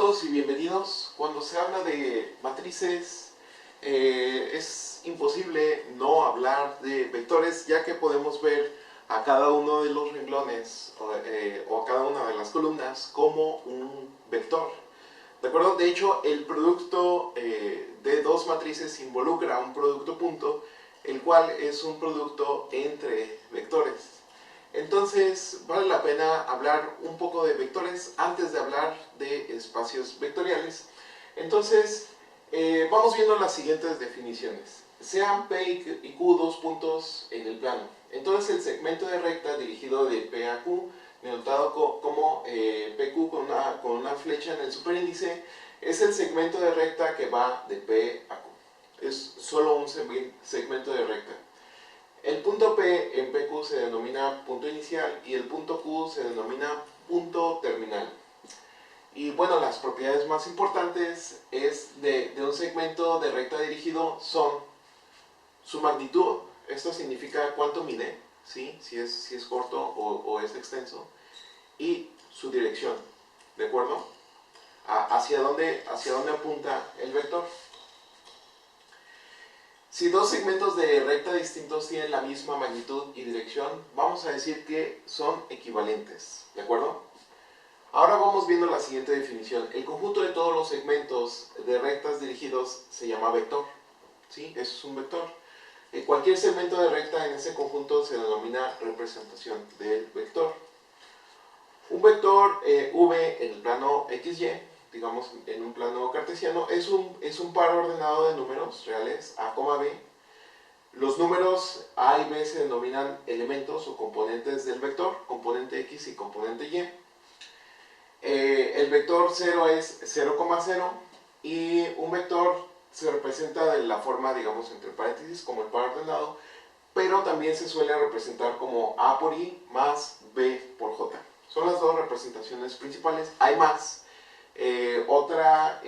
todos y bienvenidos. Cuando se habla de matrices, es imposible no hablar de vectores, ya que podemos ver a cada uno de los renglones o a cada una de las columnas como un vector. ¿De acuerdo? De hecho, el producto de dos matrices involucra un producto punto, el cual es un producto entre vectores. Entonces, vale la pena hablar un poco de vectores antes de hablar de espacios vectoriales. Entonces, vamos viendo las siguientes definiciones. Sean P y Q dos puntos en el plano. Entonces, el segmento de recta dirigido de P a Q, denotado como PQ con una flecha en el superíndice, es el segmento de recta que va de P a Q. Es solo un segmento de recta. El punto P en PQ se denomina punto inicial y el punto Q se denomina punto terminal. Y bueno, las propiedades más importantes de un segmento de recta dirigido son su magnitud, esto significa cuánto mide, ¿sí? si es corto o es extenso, y su dirección, ¿de acuerdo? Hacia dónde apunta el vector. Si dos segmentos de recta distintos tienen la misma magnitud y dirección, vamos a decir que son equivalentes, ¿de acuerdo? Ahora vamos viendo la siguiente definición. El conjunto de todos los segmentos de rectas dirigidos se llama vector, ¿sí? Eso es un vector. Cualquier segmento de recta en ese conjunto se denomina representación del vector. Un vector V en el plano XY, digamos en un plano cartesiano, es un par ordenado de números reales A, B. Los números A y B se denominan elementos o componentes del vector, componente X y componente Y. El vector 0 es 0,0 y un vector se representa de la forma, digamos, entre paréntesis, como el par ordenado, pero también se suele representar como A por I más B por J. Son las dos representaciones principales. Hay más. Otra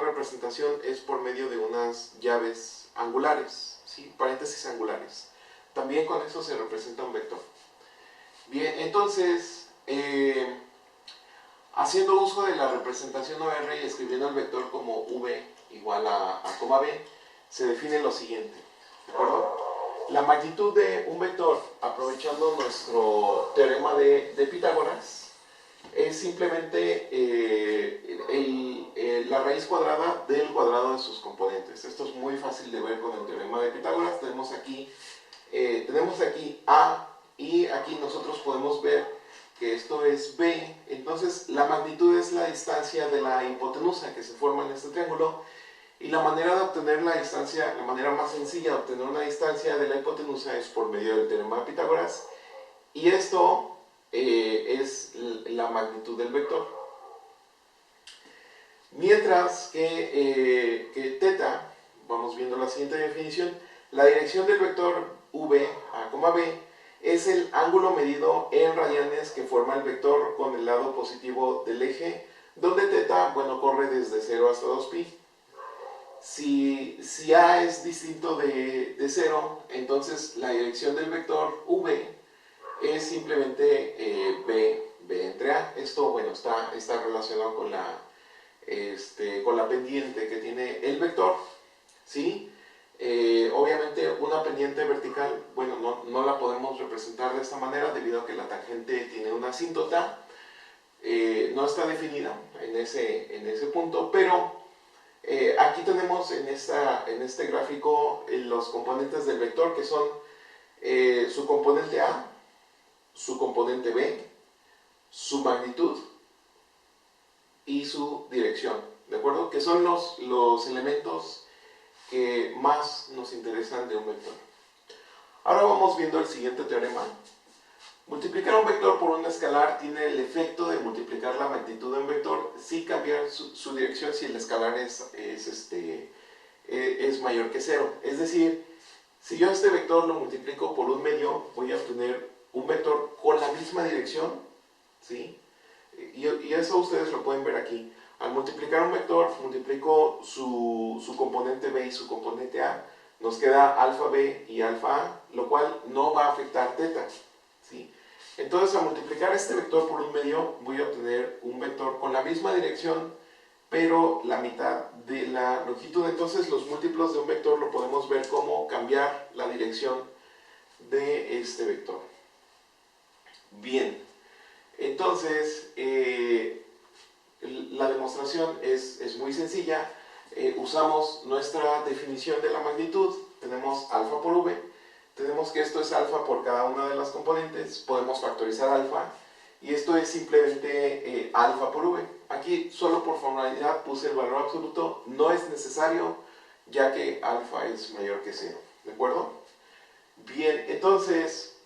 representación es por medio de unas llaves angulares, ¿sí? Paréntesis angulares. También con eso se representa un vector. Bien, entonces, haciendo uso de la representación OR y escribiendo el vector como V igual a B, se define lo siguiente, ¿de acuerdo? La magnitud de un vector, aprovechando nuestro teorema de Pitágoras, es simplemente la raíz cuadrada del cuadrado de sus componentes. Esto es muy fácil de ver con el teorema de Pitágoras. Tenemos aquí A y aquí nosotros podemos ver que esto es B. Entonces la magnitud es la distancia de la hipotenusa que se forma en este triángulo. Y la manera de obtener la distancia, la manera más sencilla de obtener una distancia de la hipotenusa es por medio del teorema de Pitágoras. Y esto es la magnitud del vector. Mientras que θ, vamos viendo la siguiente definición, la dirección del vector V a, B es el ángulo medido en radianes que forma el vector con el lado positivo del eje, donde θ, bueno, corre desde 0 hasta 2pi. Si A es distinto de 0, entonces la dirección del vector V es simplemente B entre A. Esto, bueno, está relacionado con la pendiente que tiene el vector, ¿sí? Obviamente una pendiente vertical, bueno, no la podemos representar de esta manera debido a que la tangente tiene una asíntota, no está definida en ese punto, pero aquí tenemos en este gráfico los componentes del vector, que son su componente A, su componente B, su magnitud y su dirección, ¿de acuerdo? Que son los elementos que más nos interesan de un vector. Ahora vamos viendo el siguiente teorema. Multiplicar un vector por un escalar tiene el efecto de multiplicar la magnitud de un vector sin cambiar su dirección si el escalar es mayor que 0. Es decir, si yo este vector lo multiplico por un medio, voy a obtener un vector con la misma dirección, ¿sí? Y eso ustedes lo pueden ver aquí. Al multiplicar un vector, multiplico su componente B y su componente A, nos queda alfa B y alfa A, lo cual no va a afectar θ, ¿sí? Entonces, al multiplicar este vector por 1/2, voy a obtener un vector con la misma dirección, pero la mitad de la longitud. Entonces, los múltiplos de un vector lo podemos ver como cambiar la dirección de este vector. Bien, entonces, la demostración es muy sencilla. Usamos nuestra definición de la magnitud. Tenemos alfa por v. Tenemos que esto es alfa por cada una de las componentes. Podemos factorizar alfa. Y esto es simplemente alfa por v. Aquí solo por formalidad puse el valor absoluto. No es necesario, ya que alfa es mayor que 0. ¿De acuerdo? Bien, entonces,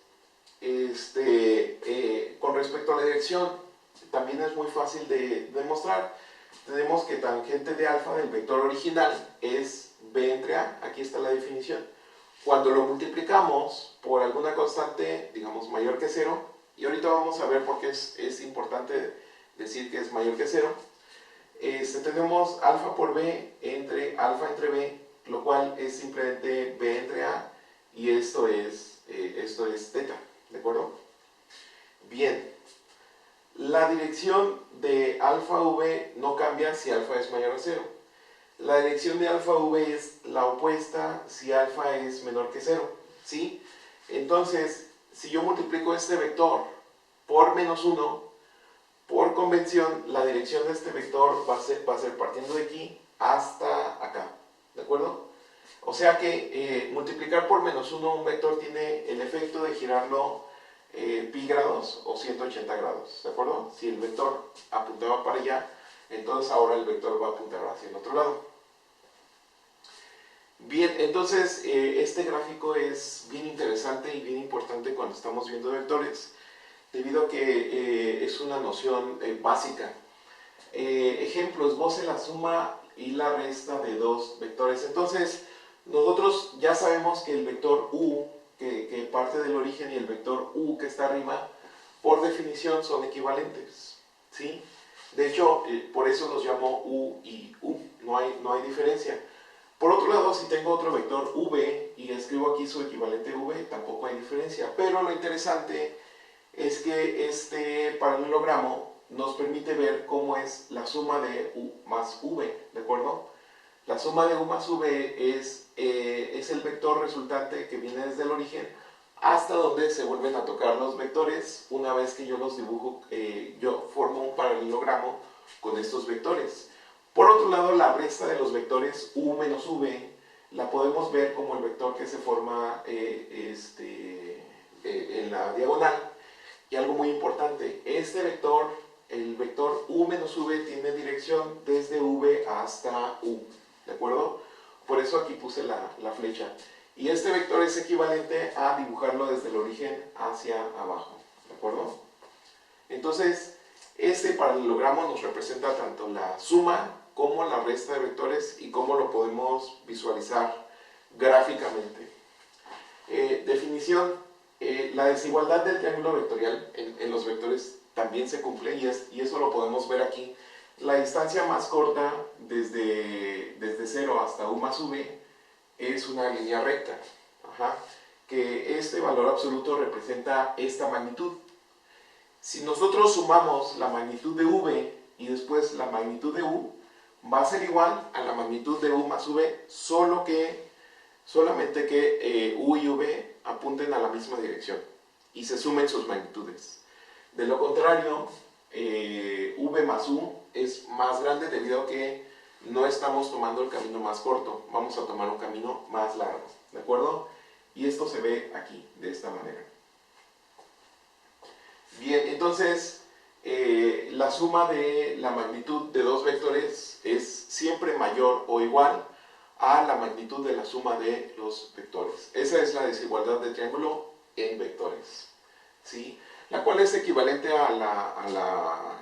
con respecto a la dirección, también es muy fácil de demostrar. Tenemos que tangente de alfa del vector original es b entre a. Aquí está la definición. Cuando lo multiplicamos por alguna constante, digamos mayor que 0, y ahorita vamos a ver por qué es importante decir que es mayor que 0, tenemos alfa por b entre alfa entre b, lo cual es simplemente b entre a, y esto es teta, ¿de acuerdo? Bien, la dirección de alfa v no cambia si alfa es mayor a 0. La dirección de alfa v es la opuesta si alfa es menor que 0, ¿sí? Entonces, si yo multiplico este vector por menos 1, por convención, la dirección de este vector va a ser partiendo de aquí hasta acá, ¿de acuerdo? O sea que multiplicar por menos 1 un vector tiene el efecto de girarlo pi grados o 180 grados, ¿de acuerdo? Si el vector apuntaba para allá, entonces ahora el vector va a apuntar hacia el otro lado. Bien, entonces este gráfico es bien interesante y bien importante cuando estamos viendo vectores, debido a que es una noción básica. Ejemplo, esboce la suma y la resta de dos vectores. Entonces, nosotros ya sabemos que el vector u, que parte del origen, y el vector u que está arriba, por definición son equivalentes, ¿sí? De hecho, por eso los llamo u y u, no hay diferencia. Por otro lado, si tengo otro vector v y escribo aquí su equivalente v, tampoco hay diferencia. Pero lo interesante es que este paralelogramo nos permite ver cómo es la suma de u más v, ¿de acuerdo? La suma de u más v es el vector resultante que viene desde el origen hasta donde se vuelven a tocar los vectores. Una vez que yo los dibujo, yo formo un paralelogramo con estos vectores. Por otro lado, la resta de los vectores u menos v la podemos ver como el vector que se forma en la diagonal. Y algo muy importante, este vector, el vector u menos v, tiene dirección desde v hasta u, ¿de acuerdo? Por eso aquí puse la flecha. Y este vector es equivalente a dibujarlo desde el origen hacia abajo, ¿de acuerdo? Entonces, este paralelogramo nos representa tanto la suma como la resta de vectores y cómo lo podemos visualizar gráficamente. Definición. La desigualdad del triángulo vectorial en los vectores también se cumple, y eso lo podemos ver aquí. La distancia más corta desde 0 hasta u más v es una línea recta, que este valor absoluto representa esta magnitud. Si nosotros sumamos la magnitud de v y después la magnitud de u, va a ser igual a la magnitud de u más v, solamente que u y v apunten a la misma dirección y se sumen sus magnitudes. De lo contrario, v más u es más grande debido a que no estamos tomando el camino más corto, vamos a tomar un camino más largo, ¿de acuerdo? Y esto se ve aquí, de esta manera. Bien, entonces, la suma de la magnitud de dos vectores es siempre mayor o igual a la magnitud de la suma de los vectores. Esa es la desigualdad de triángulo en vectores, ¿sí? La cual es equivalente a la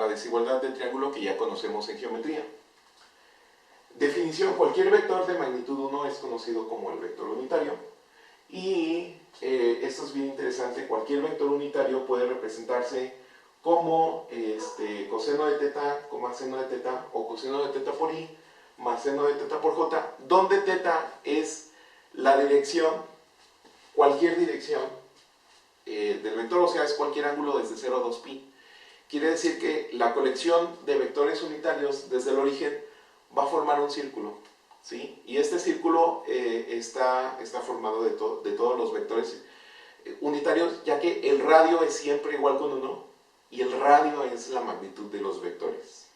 desigualdad de triángulo que ya conocemos en geometría. Definición: cualquier vector de magnitud 1 es conocido como el vector unitario. Y esto es bien interesante, cualquier vector unitario puede representarse como coseno de teta, seno de teta, o coseno de teta por i más seno de teta por j, donde teta es la dirección, cualquier dirección del vector, o sea, es cualquier ángulo desde 0 a 2pi. Quiere decir que la colección de vectores unitarios desde el origen va a formar un círculo, ¿sí? Y este círculo está formado de todos los vectores unitarios, ya que el radio es siempre igual con 1 y el radio es la magnitud de los vectores.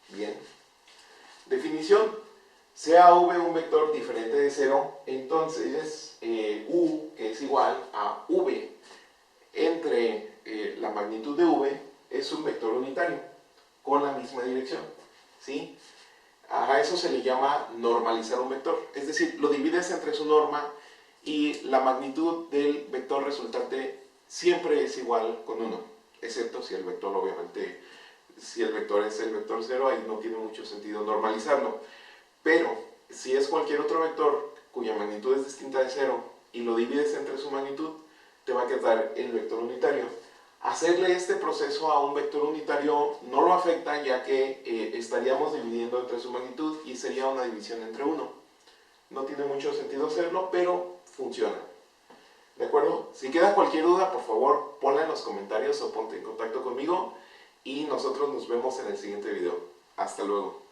Bien. Definición. Sea v un vector diferente de 0, entonces u, que es igual a v entre la magnitud de v, es un vector unitario con la misma dirección, ¿sí? A eso se le llama normalizar un vector, es decir, lo divides entre su norma y la magnitud del vector resultante siempre es igual con 1, excepto si el vector, obviamente, si el vector es el vector 0, ahí no tiene mucho sentido normalizarlo. Pero si es cualquier otro vector cuya magnitud es distinta de 0 y lo divides entre su magnitud, te va a quedar el vector unitario. Hacerle este proceso a un vector unitario no lo afecta, ya que estaríamos dividiendo entre su magnitud y sería una división entre 1. No tiene mucho sentido hacerlo, pero funciona. ¿De acuerdo? Si queda cualquier duda, por favor, ponla en los comentarios o ponte en contacto conmigo y nosotros nos vemos en el siguiente video. Hasta luego.